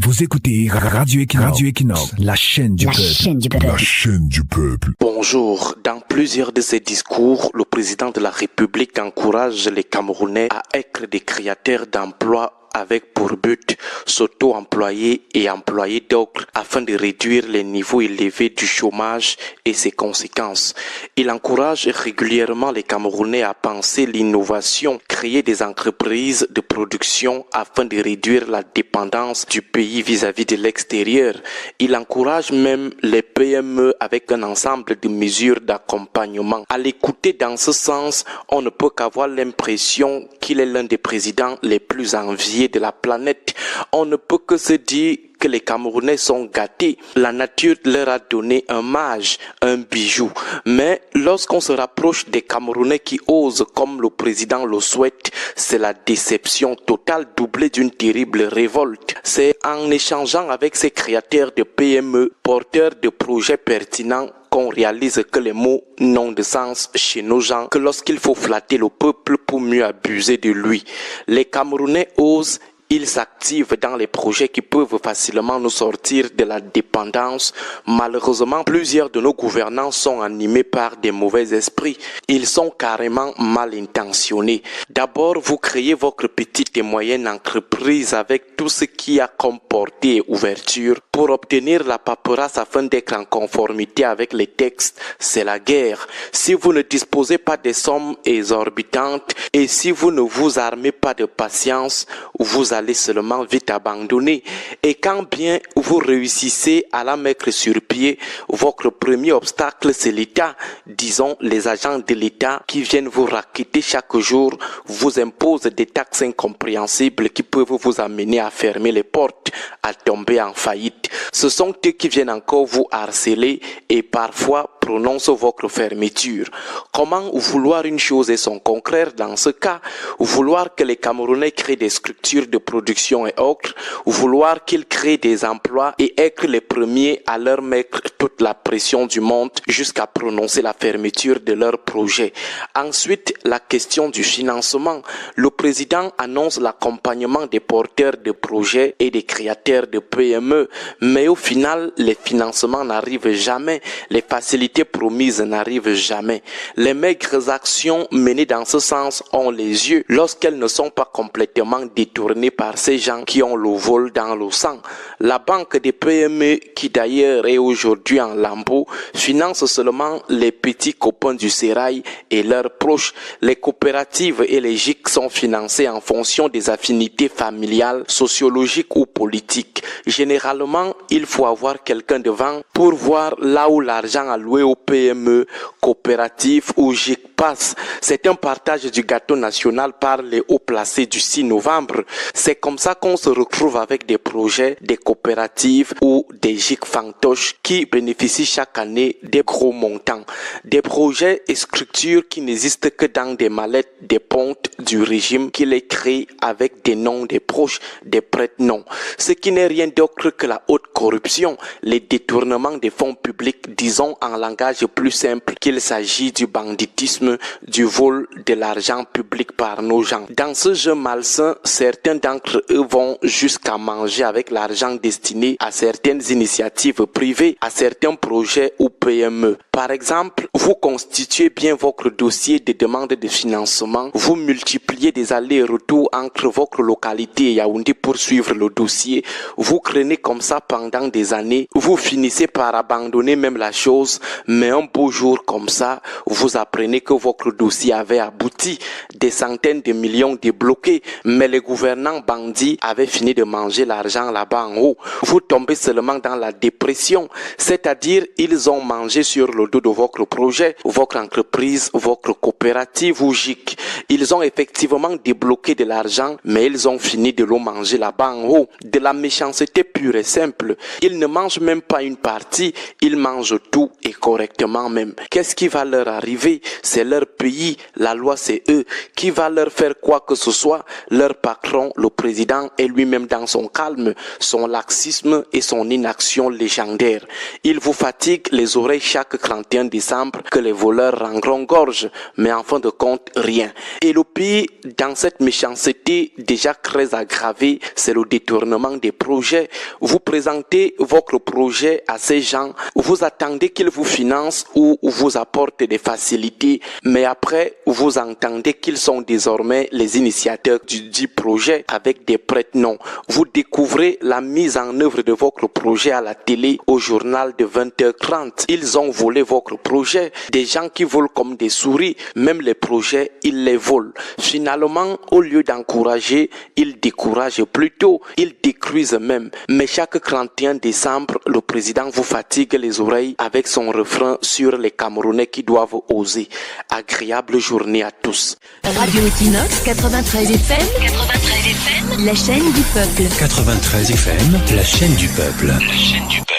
Vous écoutez Radio Equinox, la chaîne du peuple. La chaîne du peuple. Bonjour. Dans plusieurs de ses discours, le président de la République encourage les Camerounais à être des créateurs d'emplois avec pour but s'auto-employer et employer d'autres afin de réduire les niveaux élevés du chômage et ses conséquences. Il encourage régulièrement les Camerounais à penser l'innovation, créer des entreprises de production afin de réduire la dépendance du pays vis-à-vis de l'extérieur. Il encourage même les PME avec un ensemble de mesures d'accompagnement. À l'écouter dans ce sens, on ne peut qu'avoir l'impression qu'il est l'un des présidents les plus enviés de la planète. On ne peut que se dire que les Camerounais sont gâtés. La nature leur a donné un mage, un bijou. Mais lorsqu'on se rapproche des Camerounais qui osent comme le président le souhaite, c'est la déception totale doublée d'une terrible révolte. C'est en échangeant avec ces créateurs de PME, porteurs de projets pertinents, qu'on réalise que les mots n'ont de sens chez nos gens que lorsqu'il faut flatter le peuple pour mieux abuser de lui. Les Camerounais osent. Ils s'activent dans les projets qui peuvent facilement nous sortir de la dépendance. Malheureusement, plusieurs de nos gouvernants sont animés par des mauvais esprits. Ils sont carrément mal intentionnés. D'abord, vous créez votre petite et moyenne entreprise avec tout ce qui a comme portée et ouverture. Pour obtenir la paperasse afin d'être en conformité avec les textes, c'est la guerre. Si vous ne disposez pas des sommes exorbitantes et si vous ne vous armez pas de patience, vous allez seulement vite abandonner. Et quand bien vous réussissez à la mettre sur pied, votre premier obstacle c'est l'État. Disons les agents de l'État qui viennent vous racketter chaque jour, vous imposent des taxes incompréhensibles qui peuvent vous amener à fermer les portes, à tomber en faillite. Ce sont eux qui viennent encore vous harceler et parfois prononcent votre fermeture. Comment vouloir une chose et son contraire dans ce cas? Vouloir que les Camerounais créent des structures de production et autres, vouloir qu'ils créent des emplois et être les premiers à leur mettre toute la pression du monde jusqu'à prononcer la fermeture de leurs projets. Ensuite, la question du financement. Le président annonce l'accompagnement des porteurs de projets et des créateurs de PME, mais au final, les financements n'arrivent jamais, les facilités promises n'arrivent jamais. Les maigres actions menées dans ce sens ont les yeux lorsqu'elles ne sont pas complètement détournées par ces gens qui ont le vol dans le sang. La banque des PME, qui d'ailleurs est aujourd'hui en lambeaux, finance seulement les petits copains du sérail et leurs proches. Les coopératives et les GIC sont financées en fonction des affinités familiales, sociologiques ou politiques. Généralement, il faut avoir quelqu'un devant pour voir là où l'argent alloué aux PME, coopératives ou GIC passe. C'est un partage du gâteau national par les hauts placés du 6 novembre. C'est comme ça qu'on se retrouve avec des projets, des coopératives ou des GIC fantoches qui bénéficient chaque année des gros montants. Des projets et structures qui n'existent que dans des mallettes des pontes du régime qui les créent avec des noms des proches, des prête-noms. Ce qui n'est rien d'autre que la haute corruption, les détournements des fonds publics, disons en langage plus simple qu'il s'agit du banditisme, du vol de l'argent public par nos gens. Dans ce jeu malsain, certains d'entre eux vont jusqu'à manger avec l'argent destiné à certaines initiatives privées, à certains projets ou PME. Par exemple, vous constituez bien votre dossier de demande de financement, vous multipliez des allers-retours entre votre localité et Yaoundé pour suivre le dossier, vous craignez comme ça pendant des années, vous finissez par abandonner même la chose, mais un beau jour comme ça, vous apprenez que votre dossier avait abouti, des centaines de millions débloqués, mais les gouvernants bandits avaient fini de manger l'argent là-bas en haut. Vous tombez seulement dans la dépression, c'est-à-dire ils ont mangé sur le dos de votre projet, votre entreprise, votre coopérative ou GIC. Ils ont effectivement débloqué de l'argent, mais ils ont fini de le manger là-bas en haut. De la méchanceté pure et simple. Ils ne mangent même pas une partie, ils mangent tout et correctement même. Qu'est-ce qui va leur arriver? C'est leur pays, la loi c'est eux. Qui va leur faire quoi que ce soit? Leur patron, le président, est lui-même dans son calme, son laxisme et son inaction légendaire. Il vous fatigue les oreilles chaque 31 décembre que les voleurs rendront gorge, mais en fin de compte, rien. Et le pire, dans cette méchanceté déjà très aggravée, c'est le détournement des projets. projet, vous présentez votre projet à ces gens, vous attendez qu'ils vous financent ou vous apportent des facilités, mais après, vous entendez qu'ils sont désormais les initiateurs du dit projet avec des prête-noms. Vous découvrez la mise en œuvre de votre projet à la télé, au journal de 20h30. Ils ont volé votre projet. Des gens qui volent comme des souris, même les projets, ils les volent. Finalement, au lieu d'encourager, ils découragent plutôt, ils détruisent même. Mais chaque 31 décembre, le président vous fatigue les oreilles avec son refrain sur les Camerounais qui doivent oser. Agréable journée à tous. Radio Equinox 93 FM, 93 FM, la chaîne du peuple. 93 FM, la chaîne du peuple. La chaîne du peuple.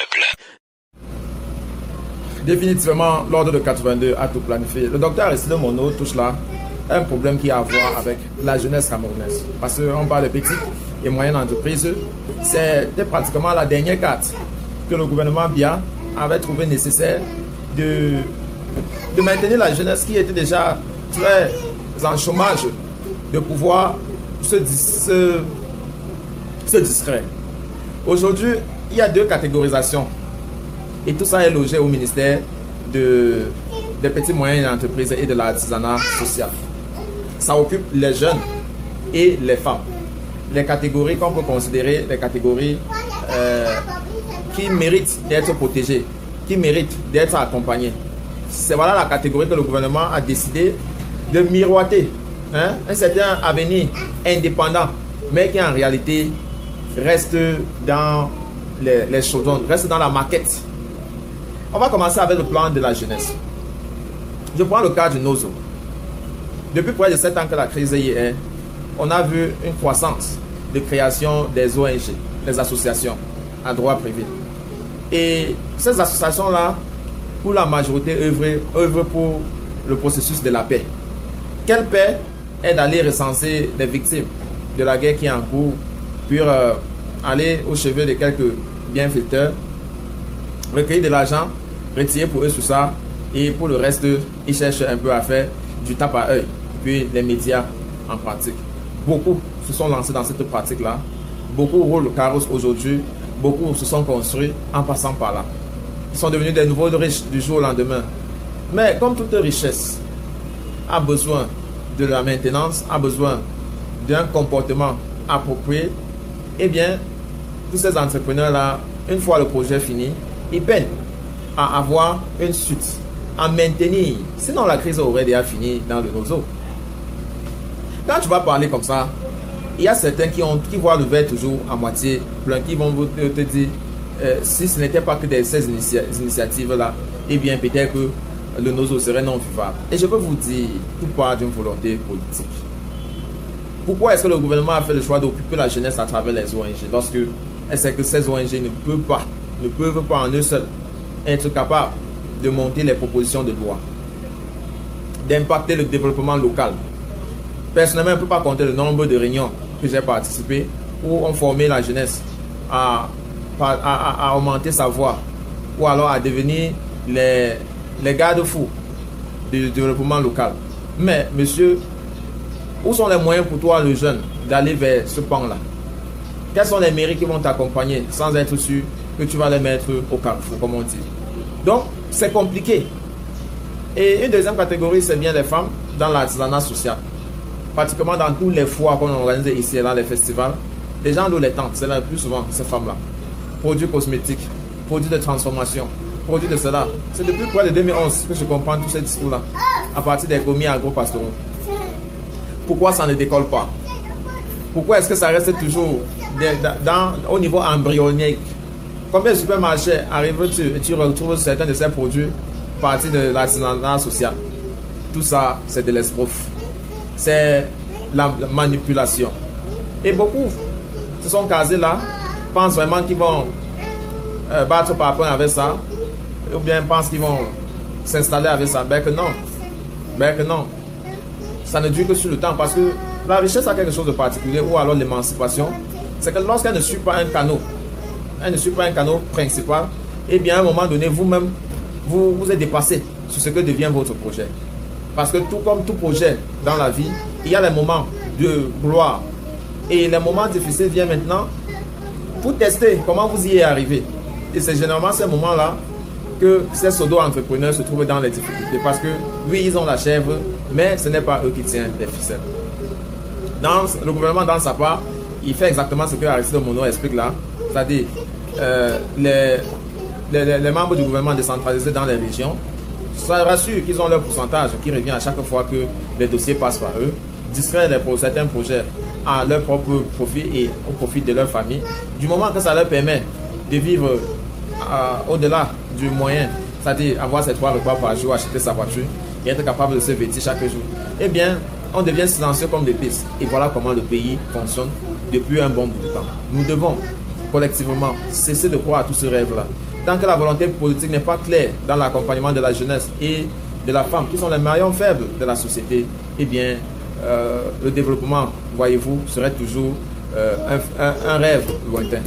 Définitivement, l'ordre de 82 a tout planifié. Le docteur Aristide Monod touche là un problème qui a à voir avec la jeunesse camerounaise. Parce qu'on parle de petites et moyennes entreprises. C'était pratiquement la dernière carte que le gouvernement Biya avait trouvé nécessaire de maintenir la jeunesse qui était déjà très en chômage, de pouvoir se distraire. Aujourd'hui, il y a deux catégorisations. Et tout ça est logé au ministère des petites et moyennes entreprises et de l'artisanat social. Ça occupe les jeunes et les femmes. Les catégories qu'on peut considérer les catégories qui méritent d'être protégées, qui méritent d'être accompagnées. C'est voilà la catégorie que le gouvernement a décidé de miroiter. Un certain avenir indépendant, mais qui en réalité reste dans les chaudrons, reste dans la maquette. On va commencer avec le plan de la jeunesse. Je prends le cas du Nozo. Depuis près de 7 ans que la crise y est, on a vu une croissance de création des ONG, des associations à droit privé. Et ces associations-là, pour la majorité, œuvrent pour le processus de la paix. Quelle paix est d'aller recenser les victimes de la guerre qui est en cours, puis aller au chevet de quelques bienfaiteurs, recueillir de l'argent, retirer pour eux tout ça, et pour le reste, ils cherchent un peu à faire du tape à œil, puis les médias en pratique. Beaucoup se sont lancés dans cette pratique-là, beaucoup roulent le carrosse aujourd'hui, beaucoup se sont construits en passant par là. Ils sont devenus des nouveaux riches du jour au lendemain. Mais comme toute richesse a besoin de la maintenance, a besoin d'un comportement approprié, eh bien, tous ces entrepreneurs-là, une fois le projet fini, ils peinent à avoir une suite, à maintenir. Sinon, la crise aurait déjà fini dans le Nozo. Quand tu vas parler comme ça, il y a certains qui voient le verre toujours à moitié plein, qui vont te dire si ce n'était pas que ces initiatives-là, eh bien, peut-être que le Nozo serait non vivable. Et je peux vous dire, tout part d'une volonté politique. Pourquoi est-ce que le gouvernement a fait le choix d'occuper la jeunesse à travers les ONG lorsque elle sait que ces ONG ne peuvent pas en eux seuls être capables de monter les propositions de loi, d'impacter le développement local. Personnellement, je ne peux pas compter le nombre de réunions que j'ai participé où on formait la jeunesse à augmenter sa voix ou alors à devenir les garde-fous du développement local. Mais, monsieur, où sont les moyens pour toi, le jeune, d'aller vers ce pan-là? Quelles sont les mairies qui vont t'accompagner sans être sûr que tu vas les mettre au carrefour, comme on dit? Donc, c'est compliqué. Et une deuxième catégorie, c'est bien les femmes dans l'artisanat social. Pratiquement dans tous les foires qu'on organise ici et dans les festivals, les gens louent les tentes, c'est là le plus souvent ces femmes-là. Produits cosmétiques, produits de transformation, produits de cela. C'est depuis près de 2011 que je comprends tous ces discours-là, à partir des commis agro-pastoraux. Pourquoi ça ne décolle pas? Pourquoi est-ce que ça reste toujours au niveau embryonique? Combien de supermarchés arrives-tu et tu retrouves certains de ces produits partis de l'artisanat social? Tout ça, c'est de l'esbrouf. C'est la manipulation. Et beaucoup se sont casés là, pensent vraiment qu'ils vont battre par point avec ça, ou bien pensent qu'ils vont s'installer avec ça. Ben que non. Ça ne dure que sur le temps, parce que la richesse a quelque chose de particulier, ou alors l'émancipation, c'est que lorsqu'elle ne suit pas un canot, elle ne suit pas un canot principal, et bien à un moment donné, vous-même, vous êtes dépassé sur ce que devient votre projet. Parce que tout comme tout projet dans la vie, il y a les moments de gloire. Et les moments difficiles viennent maintenant pour tester comment vous y êtes arrivé. Et c'est généralement ces moments-là que ces pseudo-entrepreneurs se trouvent dans les difficultés parce que, oui, ils ont la chèvre, mais ce n'est pas eux qui tiennent les ficelles. Le gouvernement, dans sa part, il fait exactement ce que Aristide Monod explique là, c'est-à-dire les membres du gouvernement décentralisé dans les régions, ça rassure qu'ils ont leur pourcentage qui revient à chaque fois que les dossiers passent par eux, distraire certains projets à leur propre profit et au profit de leur famille, du moment que ça leur permet de vivre au-delà du moyen, c'est-à-dire avoir ses 3 repas par jour, acheter sa voiture et être capable de se vêtir chaque jour, eh bien, on devient silencieux comme des pistes. Et voilà comment le pays fonctionne depuis un bon bout de temps. Nous devons collectivement cesser de croire à tous ces rêves-là. Tant que la volonté politique n'est pas claire dans l'accompagnement de la jeunesse et de la femme, qui sont les maillons faibles de la société, eh bien, le développement, voyez-vous, serait toujours un rêve lointain.